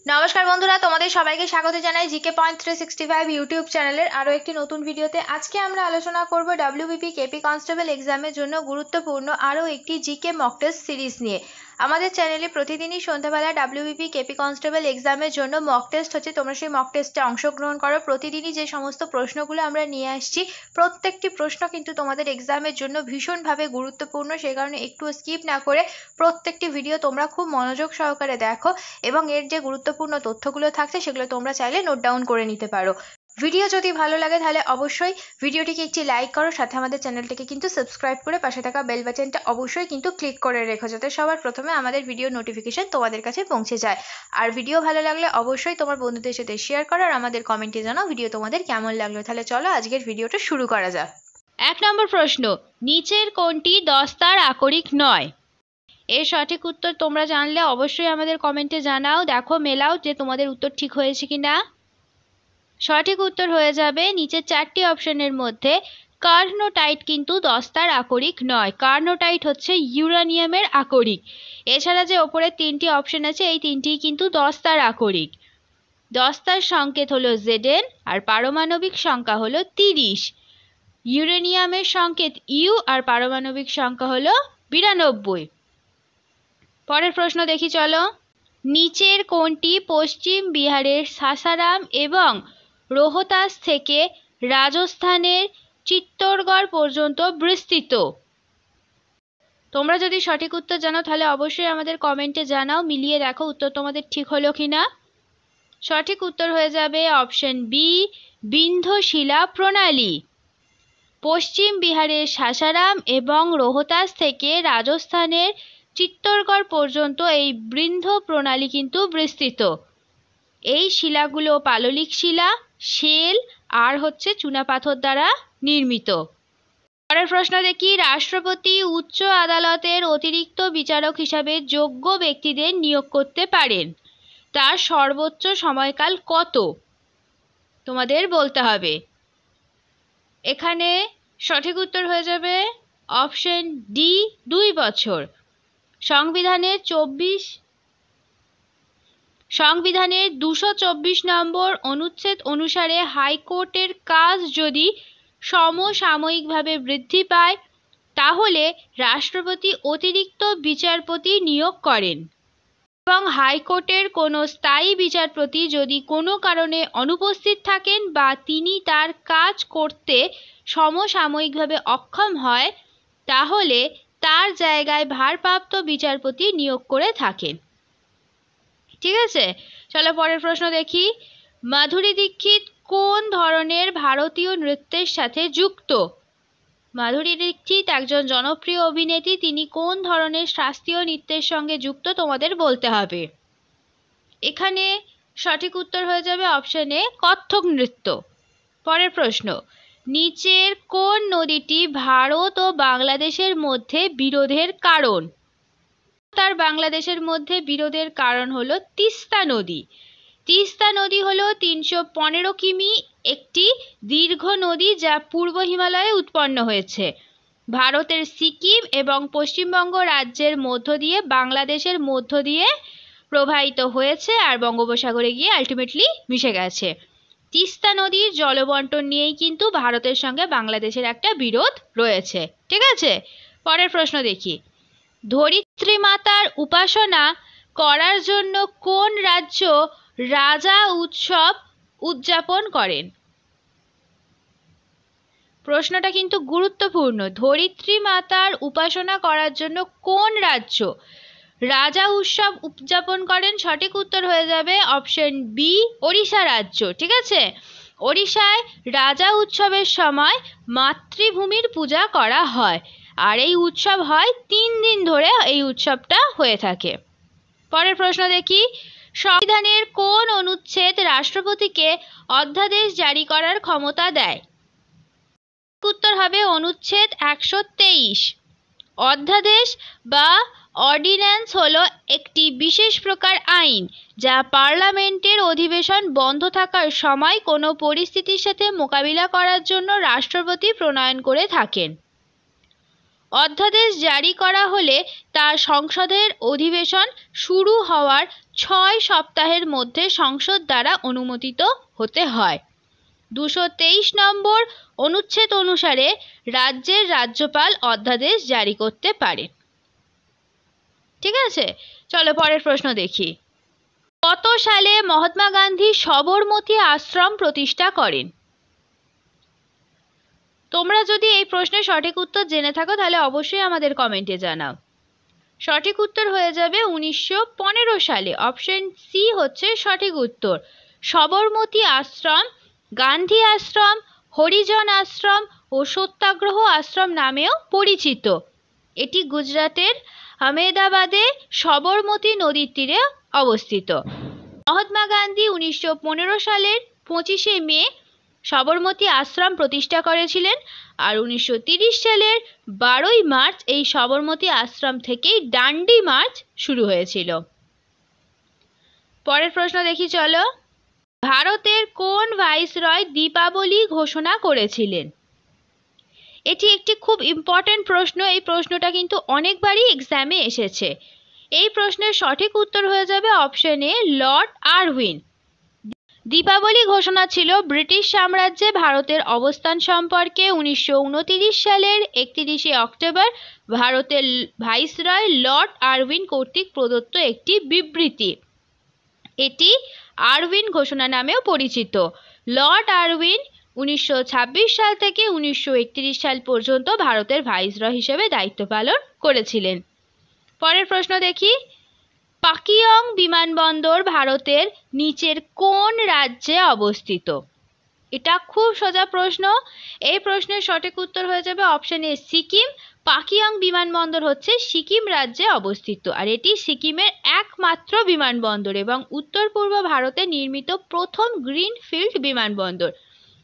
নমস্কার বন্ধুরা, তোমাদের সবাইকে স্বাগত জানাই জিকে পয়েন্ট 365 ইউটিউব চ্যানেলের আরও একটি নতুন ভিডিওতে। আজকে আমরা আলোচনা করব ডব্লিউবিপি কেপি কনস্টেবল এক্সামের জন্য গুরুত্বপূর্ণ আরও একটি জিকে মক টেস্ট সিরিজ নিয়ে। আমাদের চ্যানেলে প্রতিদিনই সন্ধ্যাবেলা ডব্লিউবিপি কেপি কনস্টেবল এক্সামের জন্য মক টেস্ট হচ্ছে, তোমরা সেই মক টেস্টে অংশগ্রহণ করো। প্রতিদিনই যে সমস্ত প্রশ্নগুলো আমরা নিয়ে আসছি, প্রত্যেকটি প্রশ্ন কিন্তু তোমাদের এক্সামের জন্য ভীষণভাবে গুরুত্বপূর্ণ। সেই কারণে একটু স্কিপ না করে প্রত্যেকটি ভিডিও তোমরা খুব মনোযোগ সহকারে দেখো এবং এর যে গুরুত্বপূর্ণ তথ্যগুলো থাকছে সেগুলো তোমরা চাইলে নোট ডাউন করে নিতে পারো। ভিডিও যদি ভালো লাগে তাহলে অবশ্যই ভিডিওটিকে একটি লাইক করো, সাথে আমাদের চ্যানেলটিকে কিন্তু সাবস্ক্রাইব করে পাশে থাকা বেল বাটনটা অবশ্যই কিন্তু ক্লিক করে রেখো, যাতে সবার প্রথমে আমাদের ভিডিও নোটিফিকেশন তোমাদের কাছে পৌঁছে যায়। আর ভিডিও ভালো লাগলে অবশ্যই তোমার বন্ধুদের সাথে শেয়ার করো আর আমাদের কমেন্টে জানাও ভিডিও তোমাদের কেমন লাগলো। তাহলে চলো আজকের ভিডিওটা শুরু করা যাক। 1 নম্বর প্রশ্ন, নিচের কোনটি দস্তার আকরিক নয়? এর সঠিক উত্তর তোমরা জানলে অবশ্যই আমাদের কমেন্টে জানাও। দেখো মেলাও যে তোমাদের উত্তর ঠিক হয়েছে কিনা। সঠিক উত্তর হয়ে যাবে নিচের 4টি অপশনের মধ্যে কার্নোটাইট কিন্তু দস্তার আকরিক নয়। কার্নোটাইট হচ্ছে ইউরেনিয়ামের আকরিক। এছাড়া যে ওপরে 3টি অপশন আছে, এই 3টিই কিন্তু দস্তার আকরিক। দস্তার সংকেত হলো Zn আর পারমাণবিক সংখ্যা হলো 30। ইউরেনিয়ামের সংকেত ইউ আর পারমাণবিক সংখ্যা হলো 92। পরের প্রশ্ন দেখি চলো। নিচের কোনটি পশ্চিম বিহারের সাসারাম এবং রোহতাস থেকে রাজস্থানের চিত্তরগড় পর্যন্ত বিস্তৃত? তোমরা যদি সঠিক উত্তর জানো তাহলে অবশ্যই আমাদের কমেন্টে জানাও, মিলিয়ে দেখো উত্তর তোমাদের ঠিক হলো কিনা। সঠিক উত্তর হয়ে যাবে অপশন বি, বিন্ধ্যশিলা প্রণালী। পশ্চিম বিহারের সাসারাম এবং রোহতাস থেকে রাজস্থানের চিত্তরগড় পর্যন্ত এই বৃন্দ প্রণালী কিন্তু বিস্তৃত। এই শিলাগুলো পাললিক শিলা, শেল আর হচ্ছে চুনাপাথর দ্বারা নির্মিত। পরের প্রশ্ন দেখি। রাষ্ট্রপতি উচ্চ আদালতের অতিরিক্ত বিচারক হিসাবে যোগ্য ব্যক্তিদের নিয়োগ করতে পারেন। তার সর্বোচ্চ সময়কাল কত? তোমাদের বলতে হবে। এখানে সঠিক উত্তর হয়ে যাবে অপশন ডি, 2 বছর। সংবিধানের 224 নম্বর অনুচ্ছেদ অনুসারে হাইকোর্টের কাজ যদি সমসাময়িকভাবে বৃদ্ধি পায় তাহলে রাষ্ট্রপতি অতিরিক্ত বিচারপতি নিয়োগ করেন, এবং হাইকোর্টের কোনো স্থায়ী বিচারপতি যদি কোনো কারণে অনুপস্থিত থাকেন বা তিনি তার কাজ করতে সমসাময়িকভাবে অক্ষম হয় তাহলে তার জায়গায় ভারপ্রাপ্ত বিচারপতি নিয়োগ করে থাকেন। ঠিক আছে, চলো পরের প্রশ্ন দেখি। মাধুরী দীক্ষিত কোন ধরনের ভারতীয় নৃত্যের সাথে যুক্ত? মাধুরী দীক্ষিত একজন জনপ্রিয় অভিনেত্রী, তিনি কোন ধরনের শাস্ত্রীয় নৃত্যের সঙ্গে যুক্ত তোমাদের বলতে হবে। এখানে সঠিক উত্তর হয়ে যাবে অপশন এ, কত্থক নৃত্য। পরের প্রশ্ন, নিচের কোন নদীটি ভারত ও বাংলাদেশের মধ্যে বিরোধের কারণ? তার বাংলাদেশের মধ্যে বিরোধের কারণ হলো তিস্তা নদী। তিস্তা নদী হলো 315 কিমি একটি দীর্ঘ নদী যা পূর্ব হিমালয়ে উৎপন্ন হয়েছে। ভারতের সিকিম এবং পশ্চিমবঙ্গ রাজ্যের মধ্য দিয়ে বাংলাদেশের মধ্য দিয়ে প্রবাহিত হয়েছে আর বঙ্গোপসাগরে গিয়ে আলটিমেটলি মিশে গেছে। তিস্তা নদীর জলবন্টন নিয়েই কিন্তু ভারতের সঙ্গে বাংলাদেশের একটা বিরোধ রয়েছে। ঠিক আছে, পরের প্রশ্ন দেখি। ধরিত্রী মাতার উপাসনা করার জন্য কোন রাজ্য রাজা উৎসব উদযাপন করেন? প্রশ্নটা কিন্তু গুরুত্বপূর্ণ। ধরিত্রী মাতার উপাসনা করার জন্য কোন রাজ্য রাজা উৎসব উদযাপন করেন? সঠিক উত্তর হয়ে যাবে অপশন বি, ওড়িশা রাজ্য। ঠিক আছে, ওড়িশায় রাজা উৎসবের সময় মাতৃভূমির পূজা করা হয় আর এই উৎসব হয় 3 দিন ধরে এই উৎসবটা হয়ে থাকে। পরের প্রশ্ন দেখি। সংবিধানের কোন অনুচ্ছেদ রাষ্ট্রপতিকে অধ্যাদেশ জারি করার ক্ষমতা দেয়? উত্তর হবে অনুচ্ছেদ 123। অধ্যাদেশ বা অর্ডিন্যান্স হলো একটি বিশেষ প্রকার আইন যা পার্লামেন্টের অধিবেশন বন্ধ থাকার সময় কোনো পরিস্থিতির সাথে মোকাবিলা করার জন্য রাষ্ট্রপতি প্রণয়ন করে থাকেন। অধ্যাদেশ জারি করা হলে তা সংসদের অধিবেশন শুরু হওয়ার 6 সপ্তাহের মধ্যে সংসদ দ্বারা অনুমোদিত হতে হয়। 223 নম্বর অনুচ্ছেদ অনুসারে রাজ্যের রাজ্যপাল অধ্যাদেশ জারি করতে পারে। ঠিক আছে, চলো পরের প্রশ্ন দেখি। কত সালে মহাত্মা গান্ধী সবরমতী আশ্রম প্রতিষ্ঠা করেন? তোমরা যদি এই প্রশ্নের সঠিক উত্তর জেনে থাকো তাহলে অবশ্যই আমাদের কমেন্টে জানাও। সঠিক উত্তর হয়ে যাবে 1915 সালে। অপশন সি হচ্ছে সঠিক উত্তর। সবরমতী আশ্রম, গান্ধী আশ্রম, হরিজন আশ্রম ও সত্যাগ্রহ আশ্রম নামেও পরিচিত। এটি গুজরাটের আহমেদাবাদে সবরমতী নদীর তীরে অবস্থিত। মহাত্মা গান্ধী 1915 সালের 25শে মে সবরমতী আশ্রম প্রতিষ্ঠা করেছিলেন, আর 1930 সালের 12ই মার্চ এই সবরমতী আশ্রম থেকেই ডান্ডি মার্চ শুরু হয়েছিল। পরের প্রশ্ন দেখি চলো। ভারতের কোন ভাইসরয় দীপাবলি ঘোষণা করেছিলেন? এটি একটি খুব ইম্পর্টেন্ট প্রশ্ন। এই প্রশ্নটা কিন্তু অনেকবারই এক্সামে এসেছে। এই প্রশ্নের সঠিক উত্তর হয়ে যাবে option A, Lord Irwin. Deepavali ঘোষণা ছিল ব্রিটিশ সাম্রাজ্যে ভারতের অবস্থান সম্পর্কে 1929 সালের 31শে অক্টোবর ভারতের ভাইসরয় লর্ড আরউইন কর্তৃক প্রদত্ত একটি বিবৃতি। এটি আরউইন ঘোষণা নামেও পরিচিত। লর্ড আরউইন 1926 সাল থেকে 1931 সাল পর্যন্ত ভারতের ভাইসরয় হিসেবে দায়িত্ব পালন করেছিলেন। পরের প্রশ্ন দেখি। পাকিয়ং বিমানবন্দর ভারতের নিচের কোন রাজ্যে অবস্থিত? এটা খুব সোজা প্রশ্ন। এই প্রশ্নের সঠিক উত্তর হয়ে যাবে অপশন এ, সিকিম। পাকিয়ং বিমানবন্দর হচ্ছে সিকিম রাজ্যে অবস্থিত, আর এটি সিকিমের একমাত্র বিমানবন্দর এবং উত্তর পূর্ব ভারতে নির্মিত প্রথম গ্রিনফিল্ড বিমানবন্দর।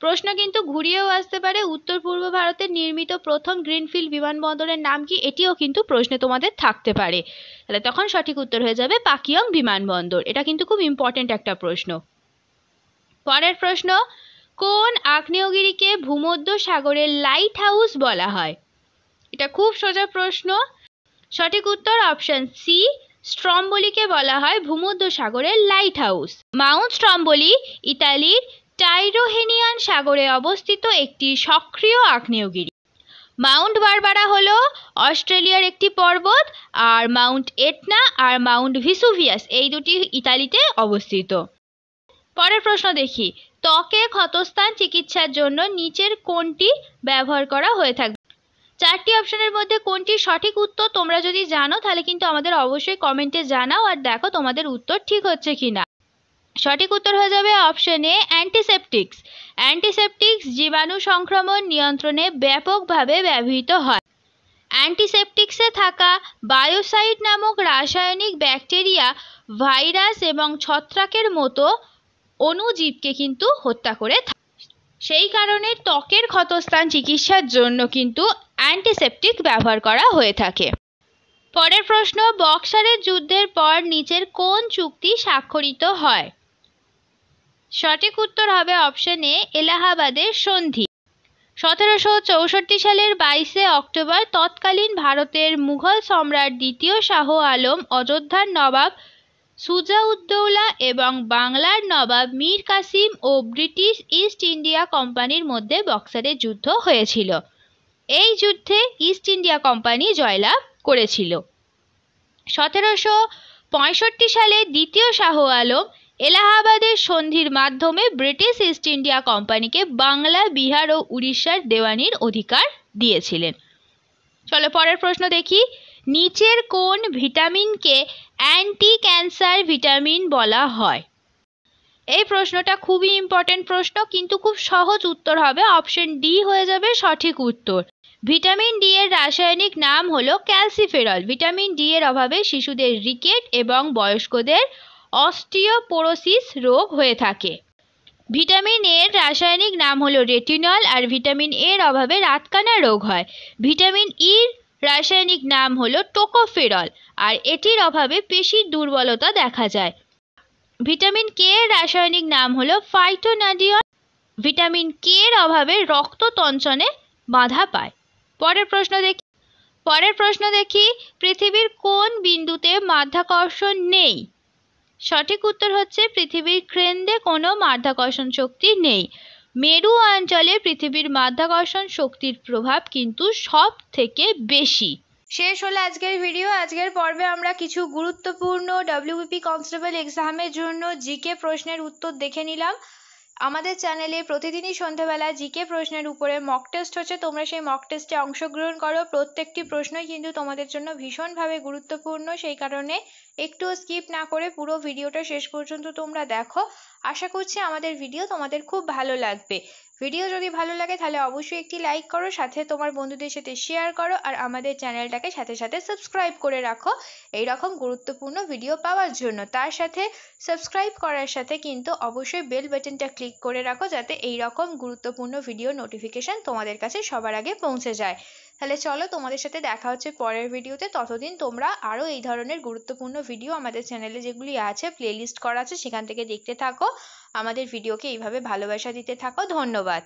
প্রশ্ন কিন্তু ঘুরিয়েও আসতে পারে, উত্তর পূর্ব ভারতে নির্মিত প্রথম গ্রিনফিল্ড বিমানবন্দরের নাম কি, এটিও কিন্তু প্রশ্নে তোমাদের থাকতে পারে। তাহলে তখন সঠিক উত্তর হয়ে যাবে পাকিয়ং বিমানবন্দর। এটা কিন্তু খুব ইম্পর্টেন্ট একটা প্রশ্ন। পরের প্রশ্ন। কোন আগ্নেয়গিরিকে ভূমধ্য সাগরের লাইট হাউস বলা হয়? এটা খুব সোজা প্রশ্ন। সঠিক উত্তর অপশন সি, স্ট্রম্বোলিকে বলা হয় ভূমধ্য সাগরের লাইট হাউস। মাউন্ট স্ট্রম্বোলি ইতালির টাইরোহেনিয়ান সাগরে অবস্থিত একটি সক্রিয় আগ্নেয়গিরি। মাউন্ট বারবারা হলো অস্ট্রেলিয়ার একটি পর্বত, আর মাউন্ট এটনা আর মাউন্ট ভিসুভিয়াস এই দুটি ইতালিতে অবস্থিত। পরের প্রশ্ন দেখি। ত্বকে ক্ষতস্থান চিকিৎসার জন্য নিচের কোনটি ব্যবহার করা হয়ে থাকে? চারটি অপশনের মধ্যে কোনটি সঠিক উত্তর তোমরা যদি জানো তাহলে কিন্তু আমাদের অবশ্যই কমেন্টে জানাও, আর দেখো তোমাদের উত্তর ঠিক হচ্ছে কিনা। সঠিক উত্তর হয়ে যাবে অপশন এ, অ্যান্টিসেপটিক্স। অ্যান্টিসেপটিক্স জীবাণু সংক্রমণ নিয়ন্ত্রণে ব্যাপকভাবে ব্যবহৃত হয়। অ্যান্টিসেপটিক্সে থাকা বায়োসাইড নামক রাসায়নিক ব্যাকটেরিয়া, ভাইরাস এবং ছত্রাকের মতো অণুজীবকে কিন্তু হত্যা করে থাকে। সেই কারণে ত্বকের ক্ষতস্থান চিকিৎসার জন্য কিন্তু অ্যান্টিসেপটিক ব্যবহার করা হয়ে থাকে। পরের প্রশ্ন। বক্সারের যুদ্ধের পর নিচের কোন চুক্তি স্বাক্ষরিত হয়? সঠিক উত্তর হবে অপশন এ, এলাহাবাদের সন্ধি। 1764 সালের 22শে অক্টোবর তৎকালীন ভারতের মুঘল সম্রাট দ্বিতীয় শাহ আলম, অযোধ্যার নবাব সুজাউদ্দৌলা এবং বাংলার নবাব মীর কাসিম ও ব্রিটিশ ইস্ট ইন্ডিয়া কোম্পানির মধ্যে বক্সারের যুদ্ধ হয়েছিল। এই যুদ্ধে ইস্ট ইন্ডিয়া কোম্পানি জয়লাভ করেছিল। 1765 সালে দ্বিতীয় শাহ আলম এলাহাবাদের সন্ধির মাধ্যমে ব্রিটিশ ইস্ট ইন্ডিয়া কোম্পানিকে বাংলা, বিহার ও উড়িষ্যার দেওয়ানির অধিকার দিয়েছিলেন। চলো পরের প্রশ্ন দেখি। নিচের কোন ভিটামিনকে অ্যান্টি ক্যান্সার ভিটামিন বলা হয়? এই প্রশ্নটা খুবই ইম্পর্টেন্ট প্রশ্ন, কিন্তু খুব সহজ উত্তর হবে অপশন ডি হয়ে যাবে সঠিক উত্তর। ভিটামিন ডি এর রাসায়নিক নাম হলো ক্যালসিফেরল। ভিটামিন ডি এর অভাবে শিশুদের রিকেট এবং বয়স্কদের অস্টিওপোরোসিস রোগ হয়ে থাকে। ভিটামিন এর রাসায়নিক নাম হলো রেটিনল, আর ভিটামিন এর অভাবে রাতকানা রোগ হয়। ভিটামিন ইর রাসায়নিক নাম হলো টোকোফেরল, আর এটির অভাবে পেশির দুর্বলতা দেখা যায়। ভিটামিন কে এর রাসায়নিক নাম হলো ফাইটোনাডিয়ন। ভিটামিন কে এর অভাবে রক্ত তঞ্চনে বাধা পায়। পরের প্রশ্ন দেখি। পৃথিবীর কোন বিন্দুতে মাধ্যাকর্ষণ নেই? সঠিক উত্তর হচ্ছে পৃথিবীর কেন্দ্রে কোনো মাধ্যাকর্ষণ শক্তি নেই। মেরু অঞ্চলে পৃথিবীর মাধ্যাকর্ষণ শক্তির প্রভাব কিন্তু সব থেকে বেশি। শেষ হলো আজকের ভিডিও। আজকের পর্বে আমরা কিছু গুরুত্বপূর্ণ ডব্লিউবিপি কনস্টেবল এক্সামের জন্য জিকে প্রশ্নের উত্তর দেখে নিলাম। আমাদের চ্যানেলে প্রতিদিনই সন্ধ্যাবেলা জিকে প্রশ্নের উপরে মক টেস্ট হচ্ছে, তোমরা সেই মক টেস্টে অংশগ্রহণ করো। প্রত্যেকটি প্রশ্নই কিন্তু তোমাদের জন্য ভীষণভাবে গুরুত্বপূর্ণ, সেই কারণে একটুও স্কিপ না করে পুরো ভিডিওটা শেষ পর্যন্ত তোমরা দেখো। আশা করছি আমাদের ভিডিও তোমাদের খুব ভালো লাগবে। ভিডিও যদি ভালো লাগে তাহলে অবশ্যই একটি লাইক করো, সাথে তোমার বন্ধুদের সাথে শেয়ার করো, আর আমাদের চ্যানেলটাকে সাথে সাথে সাবস্ক্রাইব করে রাখো এই রকম গুরুত্বপূর্ণ ভিডিও পাওয়ার জন্য। তার সাথে সাবস্ক্রাইব করার সাথে কিন্তু অবশ্যই বেল বাটনটা ক্লিক করে রাখো, যাতে এই রকম গুরুত্বপূর্ণ ভিডিও নোটিফিকেশন তোমাদের কাছে সবার আগে পৌঁছে যায়। তাহলে চলো, তোমাদের সাথে দেখা হচ্ছে পরের ভিডিওতে। ততদিন তোমরা আরও এই ধরনের গুরুত্বপূর্ণ ভিডিও আমাদের চ্যানেলে যেগুলি আছে, প্লেলিস্ট করা আছে, সেখান থেকে দেখতে থাকো। আমাদের ভিডিওকে এইভাবে ভালোবাসা দিতে থাকো। ধন্যবাদ।